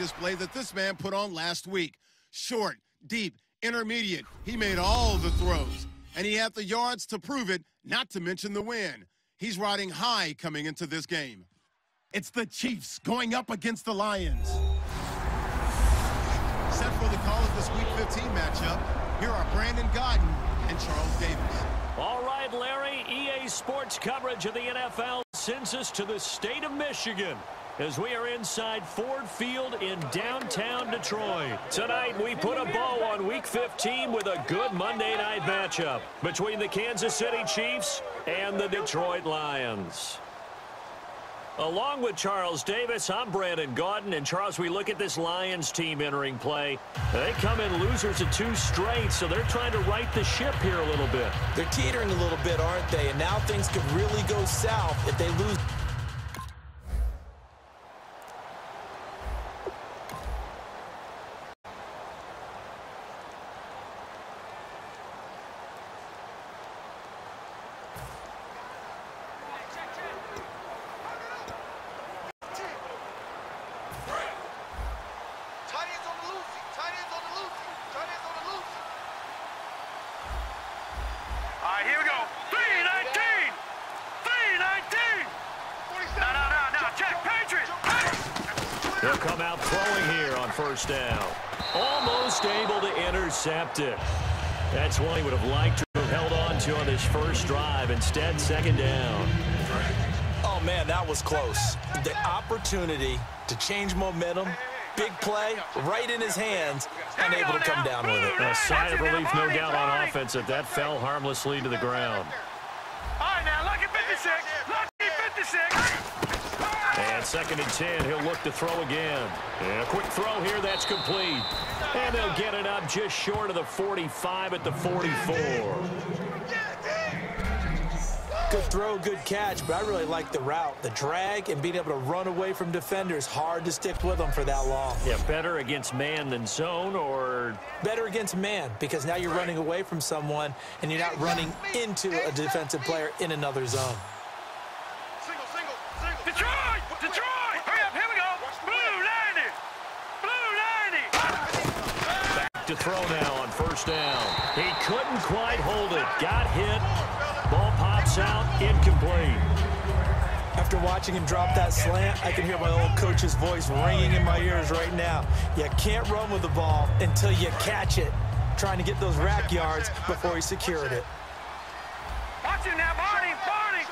display that this man put on last week. Short, deep, intermediate. He made all the throws. And he had the yards to prove it, not to mention the win. He's riding high coming into this game. It's the Chiefs going up against the Lions. Set for the call of this Week 15 matchup, here are Brandon Godden and Charles Davis. All right, Larry, EA Sports coverage of the NFL sends us to the state of Michigan as we are inside Ford Field in downtown Detroit. Tonight, we put a bow on Week 15 with a good Monday night matchup between the Kansas City Chiefs and the Detroit Lions. Along with Charles Davis, I'm Brandon Gaudin. And, Charles, we look at this Lions team entering play. They come in losers of 2 straight, so they're trying to right the ship here a little bit. They're teetering a little bit, aren't they? And now things could really go south if they lose. Here we go. 319! 319! No, check, Patriots! They'll come out throwing here on first down. Almost able to intercept it. That's one he would have liked to have held on to on his first drive. Instead, second down. Oh, man, that was close. The opportunity to change momentum, big play, right in his hands, unable to come down with it. A sigh of relief, no doubt, on offense that fell harmlessly to the ground. All right, now, lucky 56. Lucky 56. And second and 10, he'll look to throw again. And a quick throw here, that's complete. And they'll get it up just short of the 45 at the 44. Good throw, good catch, but I really like the route. The drag and being able to run away from defenders, hard to stick with them for that long. Yeah, better against man than zone, or? Better against man, because now you're running away from someone and you're not running into a defensive player in another zone. Detroit! Detroit! Hurry up, here we go! Blue 90! Blue 90! Back to throw now on first down. He couldn't quite hold it. Got hit. Ball pops out, incomplete. After watching him drop that slant, I can hear my old coach's voice ringing in my ears right now. You can't run with the ball until you catch it. Trying to get those rack yards before he secured it. Watch it now, Barney! Barney!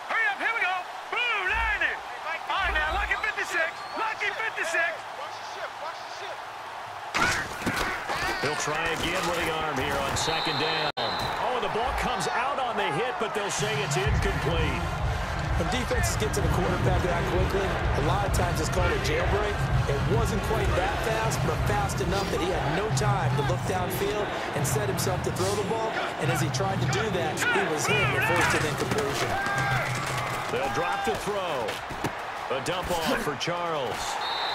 Hurry up, here we go! Blue 90! All right, now, lucky 56! Lucky 56! He'll try again with the arm here on second down. Oh, the ball comes out on the hit, but they'll say it's incomplete. When defenses get to the quarterback that quickly, a lot of times it's called a jailbreak. It wasn't quite that fast, but fast enough that he had no time to look downfield and set himself to throw the ball. And as he tried to do that, he was hit and forced an incompletion. They'll drop to throw. A dump off for Charles.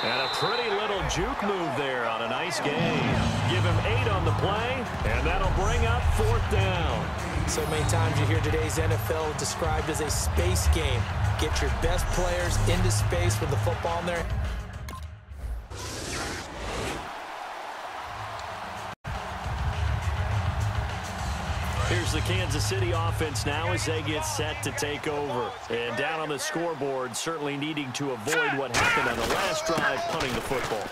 And a pretty little juke move there on a nice game. Give him 8 on the play, and that'll bring up 4th down. So many times you hear today's NFL described as a space game. Get your best players into space with the football in there. Here's the Kansas City offense now as they get set to take over. And down on the scoreboard, certainly needing to avoid what happened on the last drive, punting the football.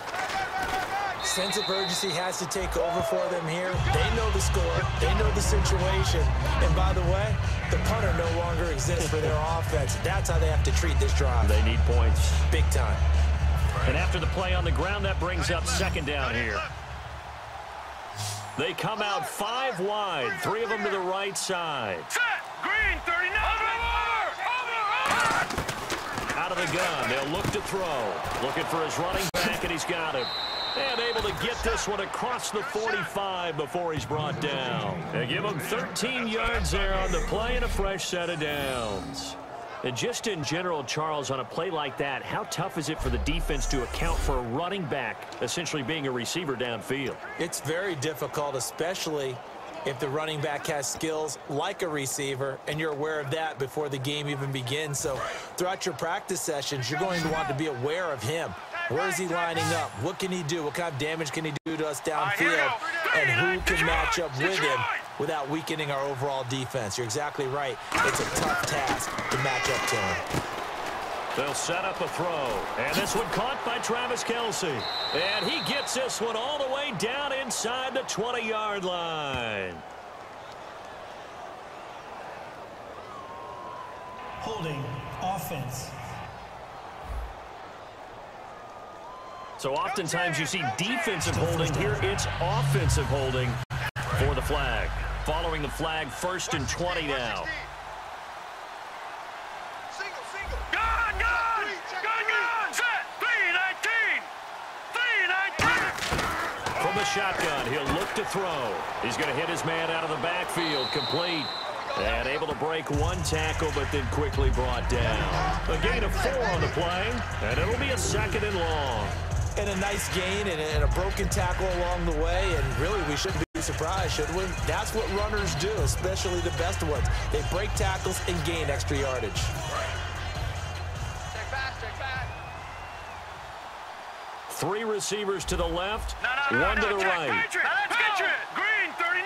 Sense of urgency has to take over for them here. They know the score. They know the situation. And by the way, the punter no longer exists for their offense. That's how they have to treat this drive. They need points. Big time. And after the play on the ground, that brings up second down here. They come out 5 wide, 3 of them to the right side. Set! Green 39! Over! Out of the gun, they'll look to throw. Looking for his running back, and he's got him. And able to get this one across the 45 before he's brought down. They give him 13 yards there on the play and a fresh set of downs. And just in general, Charles, on a play like that, how tough is it for the defense to account for a running back essentially being a receiver downfield? It's very difficult, especially if the running back has skills like a receiver, and you're aware of that before the game even begins. So throughout your practice sessions, you're going to want to be aware of him. Where is he lining up? What can he do? What kind of damage can he do to us downfield? And who can match up with him without weakening our overall defense? You're exactly right. It's a tough task to match up to him. They'll set up a throw. And this one caught by Travis Kelce. And he gets this one all the way down inside the 20-yard line. Holding offense. So oftentimes you see defensive holding. Here it's offensive holding for the flag. Following the flag, 1st and 20 now. From the shotgun, he'll look to throw. He's going to hit his man out of the backfield, complete. And able to break one tackle, but then quickly brought down. A gain of 4 on the play, and it'll be a 2nd and long. And a nice gain and a broken tackle along the way, and really we shouldn't be surprised, should we? That's what runners do, especially the best ones. They break tackles and gain extra yardage. Check back. 3 receivers to the left, 1 to the right. Let's get you. Green, 39.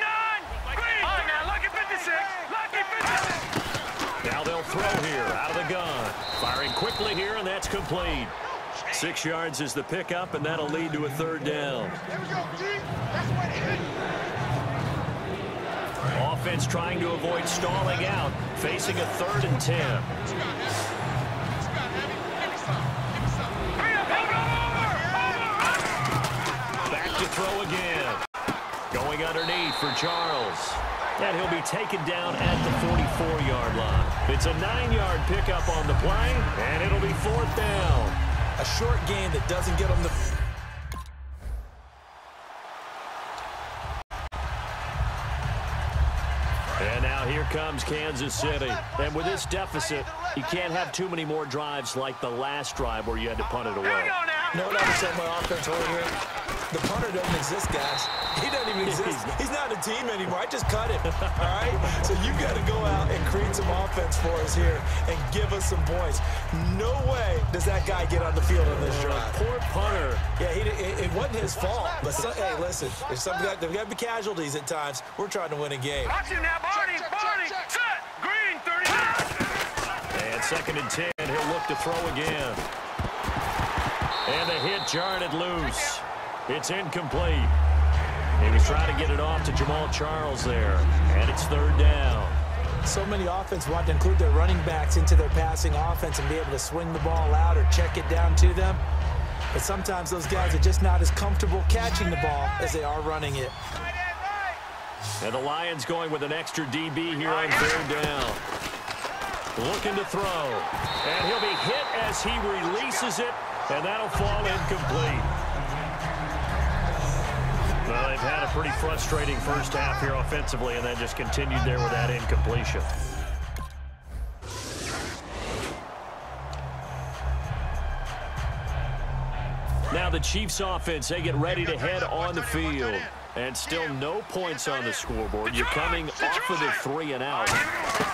Green. Oh, now lucky 56. Lucky 56. Now they'll throw here out of the gun. Firing quickly here, and that's complete. 6 yards is the pickup, and that'll lead to a 3rd down. There we go, G. That's what it is. Offense trying to avoid stalling out, facing a 3rd and 10. Back to throw again. Going underneath for Charles. And he'll be taken down at the 44-yard line. It's a 9-yard pickup on the play, and it'll be 4th down. A short game that doesn't get them the... And now here comes Kansas City. And with this deficit, you can't have too many more drives like the last drive where you had to punt it away. No, what I was saying my offense over here. The punter doesn't exist, guys. He doesn't even exist. He's not a team anymore. I just cut him, all right? So you got to go out and create some offense for us here and give us some points. No way does that guy get on the field on this drive. Poor punter. Yeah, it wasn't his fault. But, hey, listen, there's got to be casualties at times. We're trying to win a game. Watch him now, Barney. Set. Green, 39. And 2nd and 10. He'll look to throw again. And the hit jarred it loose. It's incomplete. He was trying to get it off to Jamal Charles there. And it's 3rd down. So many offense want to include their running backs into their passing offense and be able to swing the ball out or check it down to them. But sometimes those guys are just not as comfortable catching the ball as they are running it. And the Lions going with an extra DB here on 3rd down. Looking to throw. And he'll be hit as he releases it. And that'll fall incomplete. Well, they've had a pretty frustrating first half here offensively, and then just continued there with that incompletion. Now the Chiefs offense, they get ready to head on the field. And still no points on the scoreboard. You're coming off of the 3 and out.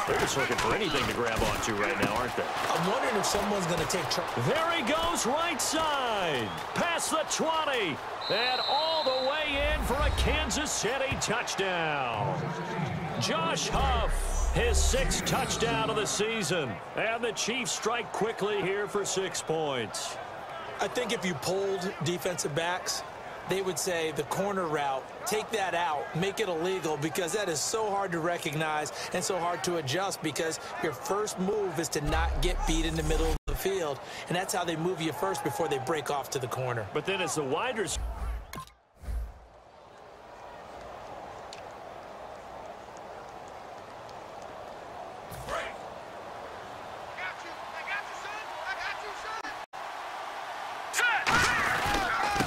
They're just looking for anything to grab onto right now, aren't they? I'm wondering if someone's going to take charge. There he goes, right side. Past the 20. And all the way in for a Kansas City touchdown. Josh Huff, his 6th touchdown of the season. And the Chiefs strike quickly here for 6 points. I think if you polled defensive backs, they would say the corner route, take that out, make it illegal, because that is so hard to recognize and so hard to adjust, because your first move is to not get beat in the middle of the field, and that's how they move you first before they break off to the corner. But then as the wide receiver...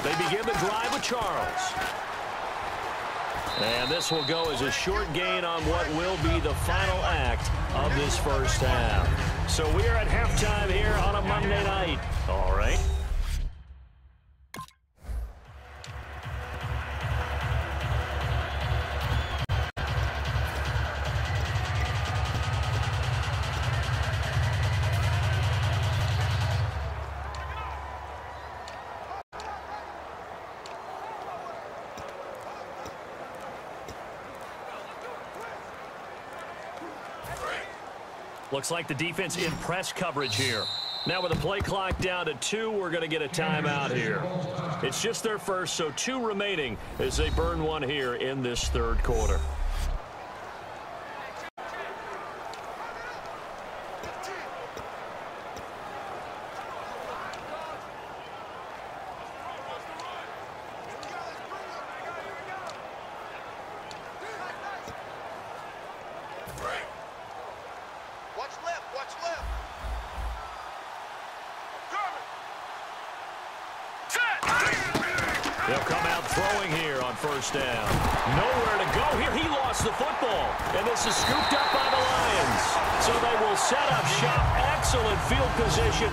They begin the drive with Charles. And this will go as a short gain on what will be the final act of this first half. So we are at halftime here on a Monday night. All right. Looks like the defense in press coverage here. Now with the play clock down to 2, we're going to get a timeout here. It's just their first, so 2 remaining as they burn one here in this third quarter. They'll come out throwing here on first down. Nowhere to go here. He lost the football. And this is scooped up by the Lions. So they will set up shop. Excellent field position.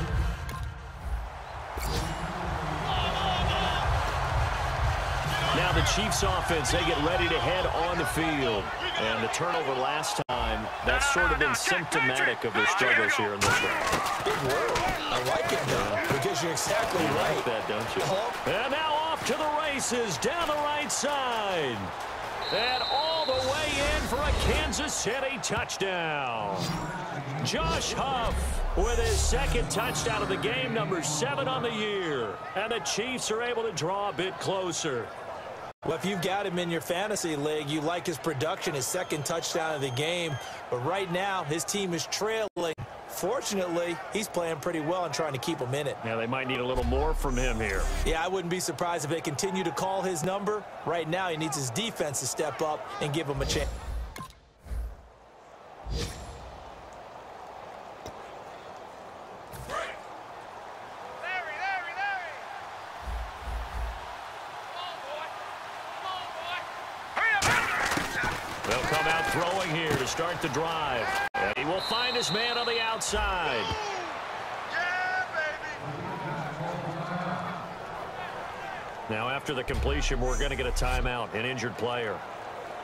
Now the Chiefs offense, they get ready to head on the field. And the turnover last time, that's sort of been symptomatic of their struggles here in this one. Big word. I like it, though, because you're exactly right. Like that, don't you? And now off to the races down the right side. And all the way in for a Kansas City touchdown. Josh Huff with his second touchdown of the game, number 7 on the year. And the Chiefs are able to draw a bit closer. Well, if you've got him in your fantasy league, you like his production, his second touchdown of the game. But right now, his team is trailing. Fortunately, he's playing pretty well and trying to keep him in it. Yeah, they might need a little more from him here. Yeah, I wouldn't be surprised if they continue to call his number. Right now, he needs his defense to step up and give him a chance. They'll come out throwing here to start the drive. And he will find his man on the outside. Yeah, baby. Now after the completion, we're going to get a timeout, an injured player.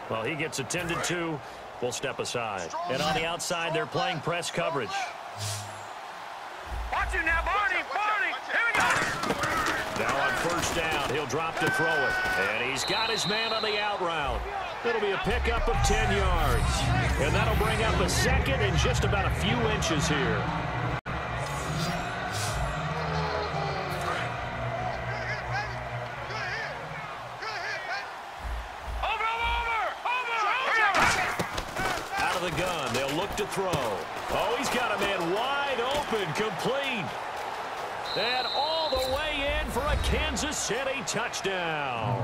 Well, he gets attended to. We'll step aside. And on the outside, they're playing press coverage. Watch it now, Barney. Barney. Here we go. Now on first down, he'll drop to throw it. And he's got his man on the out route. It'll be a pickup of 10 yards. And that'll bring up a second and just about a few inches here. Out of the gun, they'll look to throw. Oh, he's got a man wide open, complete. And all the way in for a Kansas City touchdown.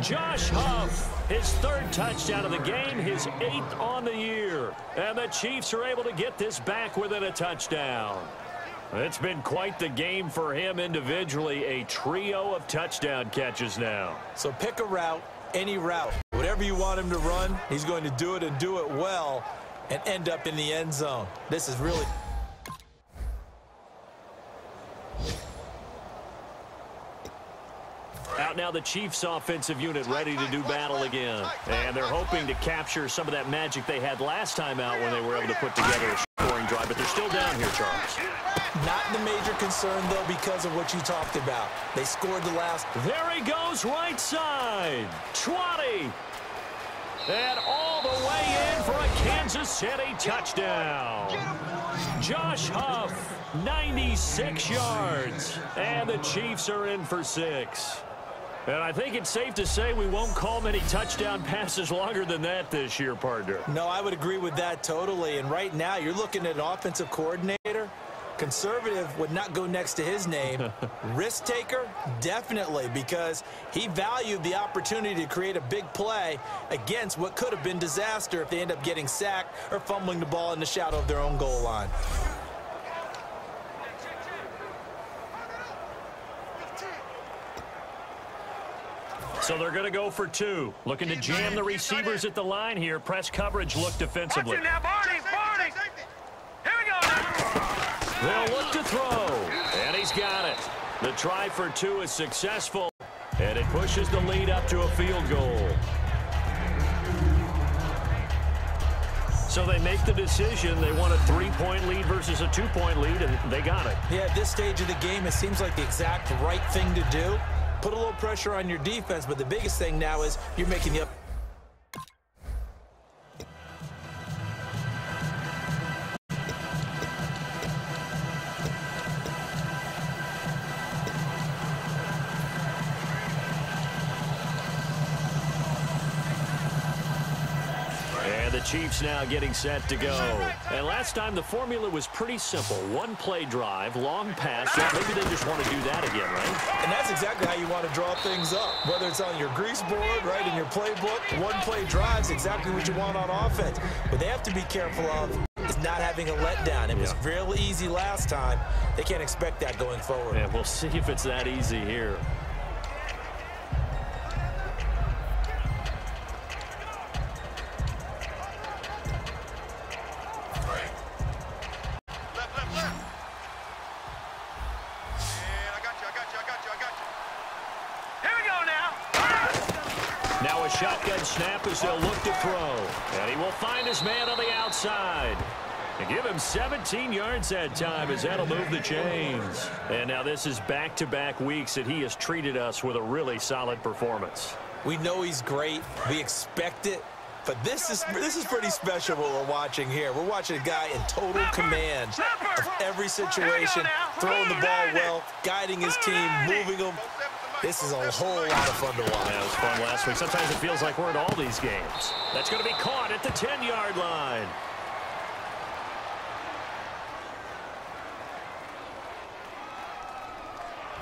Josh Huff, his 3rd touchdown of the game, his 8th on the year. And the Chiefs are able to get this back within a touchdown. It's been quite the game for him individually, a trio of touchdown catches now. So pick a route, any route. Whatever you want him to run, he's going to do it and do it well and end up in the end zone. This is really... Out now the Chiefs offensive unit ready to do battle again. And they're hoping to capture some of that magic they had last time out when they were able to put together a scoring drive. But they're still down here, Charles. Not the major concern, though, because of what you talked about. They scored the last. There he goes, right side. 20. And all the way in for a Kansas City touchdown. Josh Huff, 96 yards. And the Chiefs are in for 6. And I think it's safe to say we won't call many touchdown passes longer than that this year, partner. No, I would agree with that totally. And right now, you're looking at an offensive coordinator. Conservative would not go next to his name. Risk taker, definitely, because he valued the opportunity to create a big play against what could have been disaster if they end up getting sacked or fumbling the ball in the shadow of their own goal line. So they're going to go for 2. Looking to jam the receivers at the line here. Press coverage look defensively. Watch it now, Barney. Barney. Here we go. They'll look to throw. And he's got it. The try for 2 is successful. And it pushes the lead up to a field goal. So they make the decision. They want a 3-point lead versus a 2-point lead, and they got it. Yeah, at this stage of the game, it seems like the exact right thing to do. Put a little pressure on your defense, but the biggest thing now is you're making the the Chiefs now getting set to go. And last time the formula was pretty simple. One play drive, long pass. Yeah, maybe they just want to do that again, right? And that's exactly how you want to draw things up. Whether it's on your grease board, right, in your playbook, one play drive is exactly what you want on offense. But they have to be careful of is not having a letdown. It was real easy last time. They can't expect that going forward. And we'll see if it's that easy here. Shotgun snap as they'll look to throw. And he will find his man on the outside. And give him 17 yards that time as that'll move the chains. And now this is back-to-back weeks that he has treated us with a really solid performance. We know he's great. We expect it. But this is pretty special what we're watching here. We're watching a guy in total command of every situation, throwing the ball well, guiding his team, moving them. This is a whole lot of fun to watch. Yeah, it was fun last week. Sometimes it feels like we're at all these games. That's going to be caught at the 10-yard line.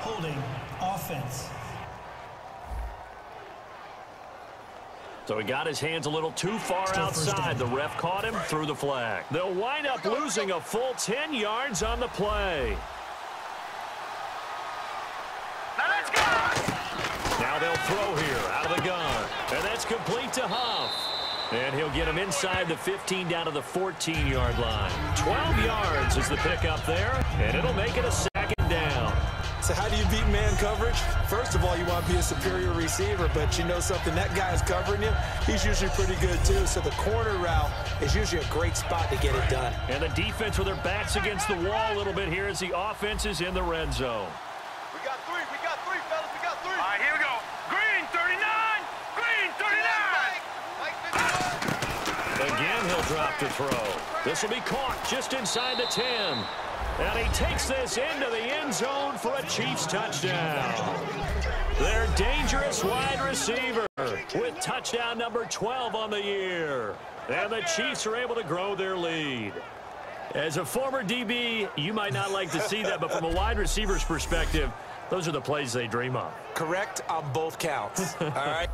Holding offense. So he got his hands a little too far outside. The ref caught him, threw the flag. They'll wind up losing a full 10 yards on the play. Now they'll throw here out of the gun. And that's complete to Huff. And he'll get him inside the 15 down to the 14-yard line. 12 yards is the pickup there. And it'll make it a second down. So how do you beat man coverage? First of all, you want to be a superior receiver, but you know something, that guy is covering you. He's usually pretty good too. So the corner route is usually a great spot to get it done. And the defense with their backs against the wall a little bit here as the offense is in the red zone. We got three, fellas, we got three. All right, here we go. Green, 39. Green, 39. Again, he'll drop the throw. This will be caught just inside the 10. And he takes this into the end zone for a Chiefs touchdown. Their dangerous wide receiver with touchdown number 12 on the year. And the Chiefs are able to grow their lead. As a former DB, you might not like to see that, but from a wide receiver's perspective, those are the plays they dream of. Correct on both counts. All right.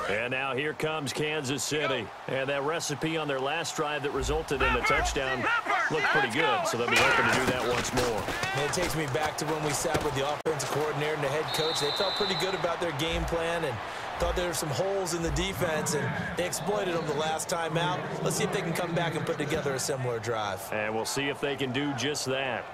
And now here comes Kansas City. And that recipe on their last drive that resulted in the touchdown looked pretty good, so they'll be hoping to do that once more. And it takes me back to when we sat with the offensive coordinator and the head coach. They felt pretty good about their game plan and thought there were some holes in the defense, and they exploited them the last time out. Let's see if they can come back and put together a similar drive. And we'll see if they can do just that.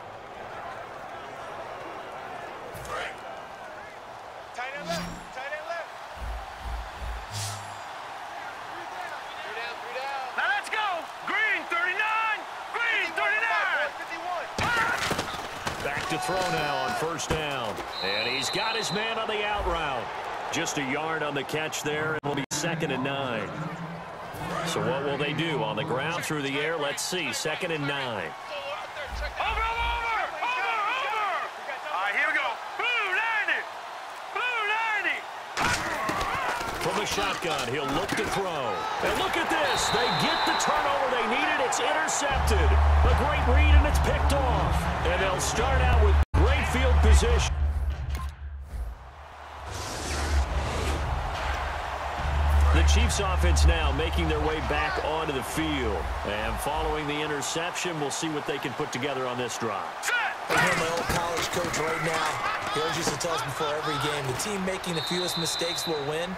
To throw now on first down. And he's got his man on the out route. Just a yard on the catch there. It will be 2nd and 9. So what will they do? On the ground, through the air, let's see. 2nd and 9. Over! All right, here we go. Blue 90! Blue 90! From the shotgun, he'll look to throw. And look at this. They get the turnover they needed. It's intercepted. A great read, and it's picked off. And they'll start out with great field position. The Chiefs offense now making their way back onto the field. And following the interception, we'll see what they can put together on this drive. I hear my old college coach right now. He always used to tell us before every game, the team making the fewest mistakes will win.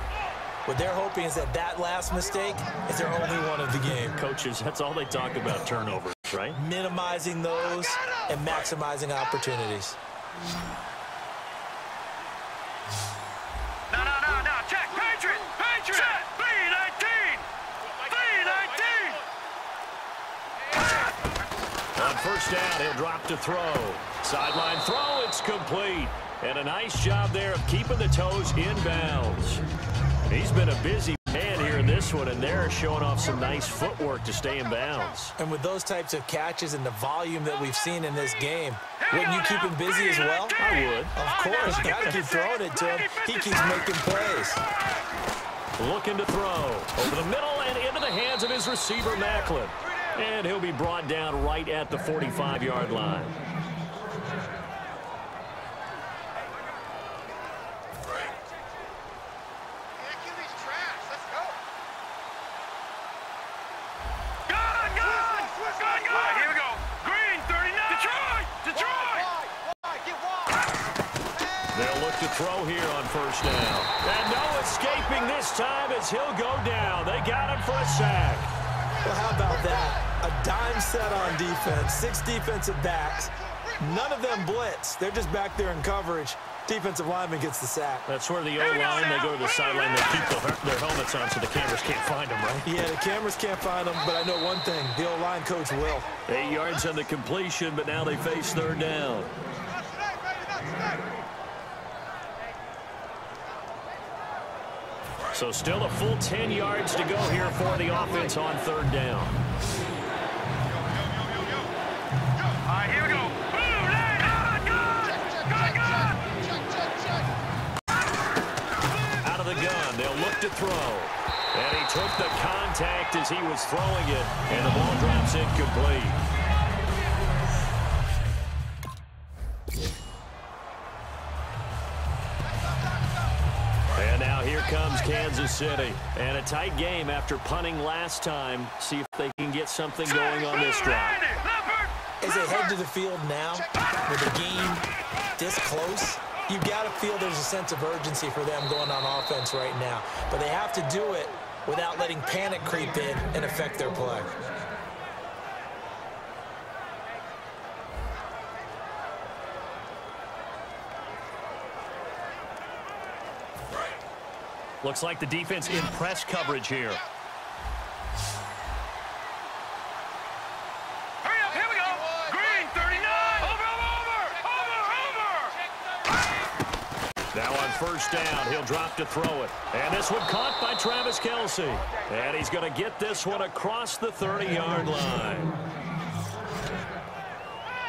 What they're hoping is that that last mistake is their only one of the game. Coaches, that's all they talk about, turnovers, right? Minimizing those and maximizing opportunities. No. Check. Patriot. Check. B-19. On first down, he'll drop to throw. Sideline throw, it's complete. And a nice job there of keeping the toes in bounds. He's been a busy man here in this this one, and they're showing off some nice footwork to stay in bounds. And with those types of catches and the volume that we've seen in this game, wouldn't you keep him busy as well? I would. Of course. You got to keep throwing it to him. He keeps making plays. Looking to throw. Over the middle and into the hands of his receiver, Macklin. And he'll be brought down right at the 45-yard line. To throw here on first down. And no escaping this time as he'll go down. They got him for a sack. Well, how about that? A dime set on defense, 6 defensive backs. None of them blitz. They're just back there in coverage. Defensive lineman gets the sack. That's where the O-line, they go to the sideline, they keep their helmets on so the cameras can't find them, right? Yeah, the cameras can't find them, but I know one thing. The O-line coach will. 8 yards on the completion, but now they face third down. So still a full 10 yards to go here for the offense on third down. All right, here we go. Out of the gun, they'll look to throw. And he took the contact as he was throwing it, and the ball drops incomplete. And now here comes Kansas City. And a tight game after punting last time. See if they can get something going on this drive. As they head to the field now, with the game this close, you've got to feel there's a sense of urgency for them going on offense right now. But they have to do it without letting panic creep in and affect their play. Looks like the defense in press coverage here. Hurry up, here we go. Green, 39. Over. Now on first down, he'll drop to throw it. And this one caught by Travis Kelce. And he's going to get this one across the 30-yard line.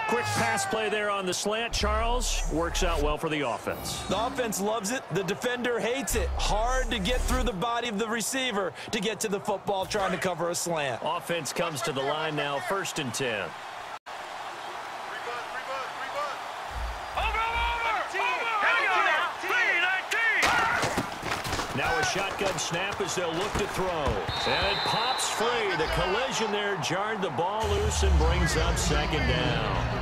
Quick pass play there on the slant, Charles. Works out well for the offense. The offense loves it. The defender hates it. Hard to get through the body of the receiver to get to the football trying to cover a slant. Offense comes to the line now, 1st and 10. Now a shotgun snap as they'll look to throw. And it pops free. The collision there jarred the ball loose and brings up 2nd down.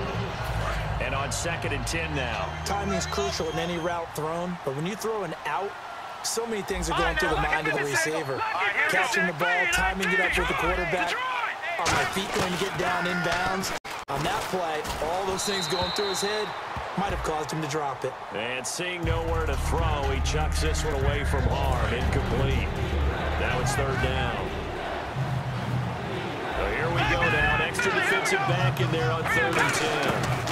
And on 2nd and 10 now. Timing is crucial in any route thrown, but when you throw an out, so many things are going through the mind of the receiver. Catching the ball, timing it up with the quarterback. Are my feet going to get down inbounds? On that play, all those things going through his head might have caused him to drop it. And seeing nowhere to throw, he chucks this one away from harm. Incomplete. Now it's 3rd down. So here we go now. An extra defensive back in there on 3rd and 10.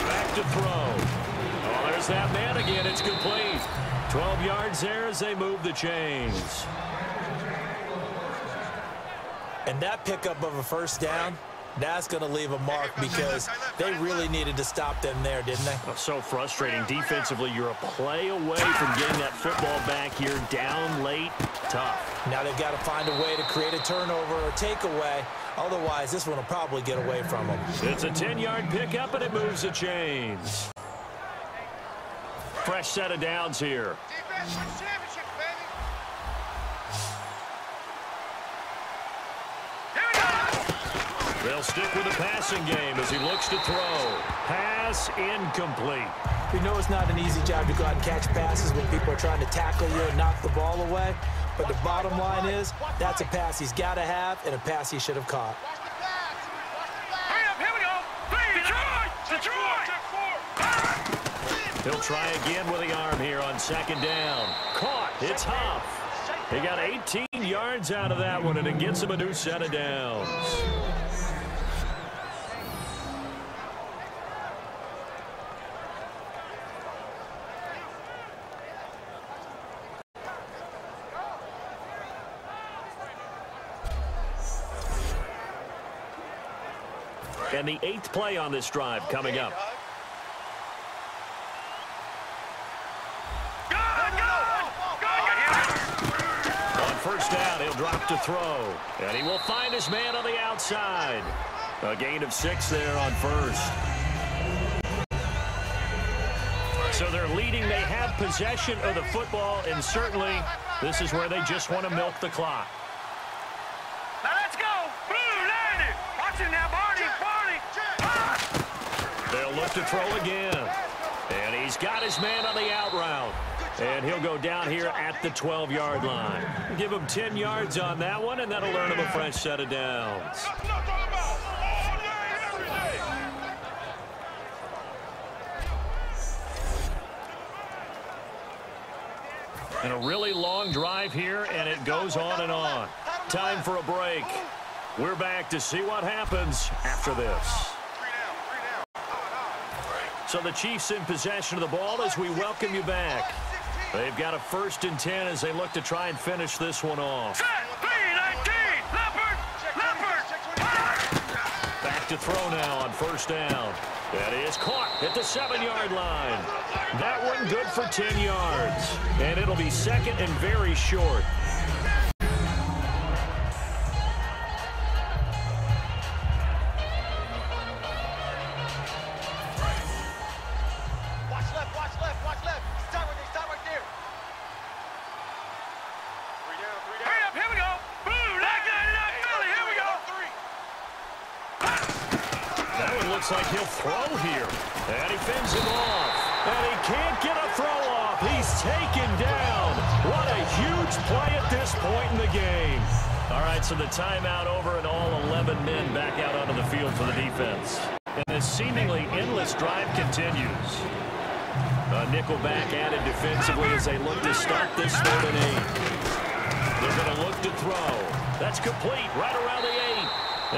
Back to throw. Oh, there's that man again. It's complete. 12 yards there as they move the chains. And that pickup of a first down, that's going to leave a mark because they really needed to stop them there, didn't they? Oh, so frustrating. Defensively, you're a play away from getting that football back here. Down late, tough. Now they've got to find a way to create a turnover or takeaway. Otherwise, this one will probably get away from them. It's a 10-yard pickup, and it moves the chains. Fresh set of downs here. Defense wins championships, baby. Here we go. They'll stick with the passing game as he looks to throw. Pass incomplete. We know it's not an easy job to go out and catch passes when people are trying to tackle you and knock the ball away. But the bottom line is, that's a pass he's got to have and a pass he should have caught. Hurry up, here we go. Detroit. He'll try again with the arm here on 2nd down. Caught. It's Huff. He got 18 yards out of that one, and it gets him a new set of downs. And the 8th play on this drive coming up. On first down, he'll drop to throw. And he will find his man on the outside. A gain of 6 there on first. So they're leading. They have possession of the football, and certainly this is where they just want to milk the clock. Now let's go. Blue, landing. Watch it now, Barney. They'll look to throw again. And he's got his man on the out route. And he'll go down here at the 12-yard line. Give him 10 yards on that one, and that'll earn him a fresh set of downs. And a really long drive here, and it goes on and on. Time for a break. We're back to see what happens after this. So the Chiefs in possession of the ball as we welcome you back. They've got a 1st and 10 as they look to try and finish this one off. Back to throw now on first down. That is caught at the 7-yard line. That one good for 10 yards. And it'll be 2nd and very short. Looks like he'll throw here. And he fends him off. And he can't get a throw off. He's taken down. What a huge play at this point in the game. All right, so the timeout over and all 11 men back out onto the field for the defense. And this seemingly endless drive continues. A nickel back added defensively as they look to stop this 3rd and 8. They're going to look to throw. That's complete right around the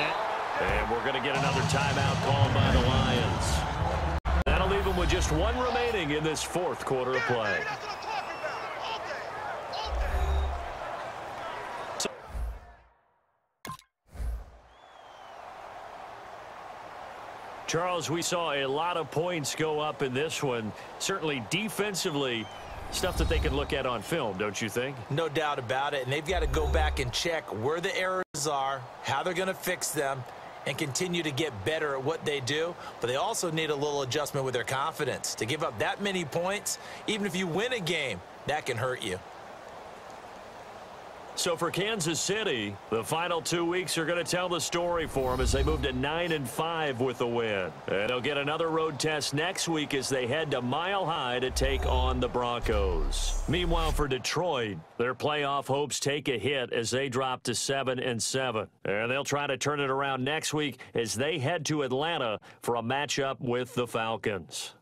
8. And we're going to get another timeout called by the Lions. That'll leave them with just 1 remaining in this 4th quarter of play. Charles, we saw a lot of points go up in this one. Certainly defensively, stuff that they can look at on film, don't you think? No doubt about it. And they've got to go back and check where the errors are, how they're going to fix them, and continue to get better at what they do. But they also need a little adjustment with their confidence. To give up that many points, even if you win a game, that can hurt you. So for Kansas City, the final 2 weeks are going to tell the story for them as they move to 9-5 with a win. And they'll get another road test next week as they head to Mile High to take on the Broncos. Meanwhile, for Detroit, their playoff hopes take a hit as they drop to 7-7. And they'll try to turn it around next week as they head to Atlanta for a matchup with the Falcons.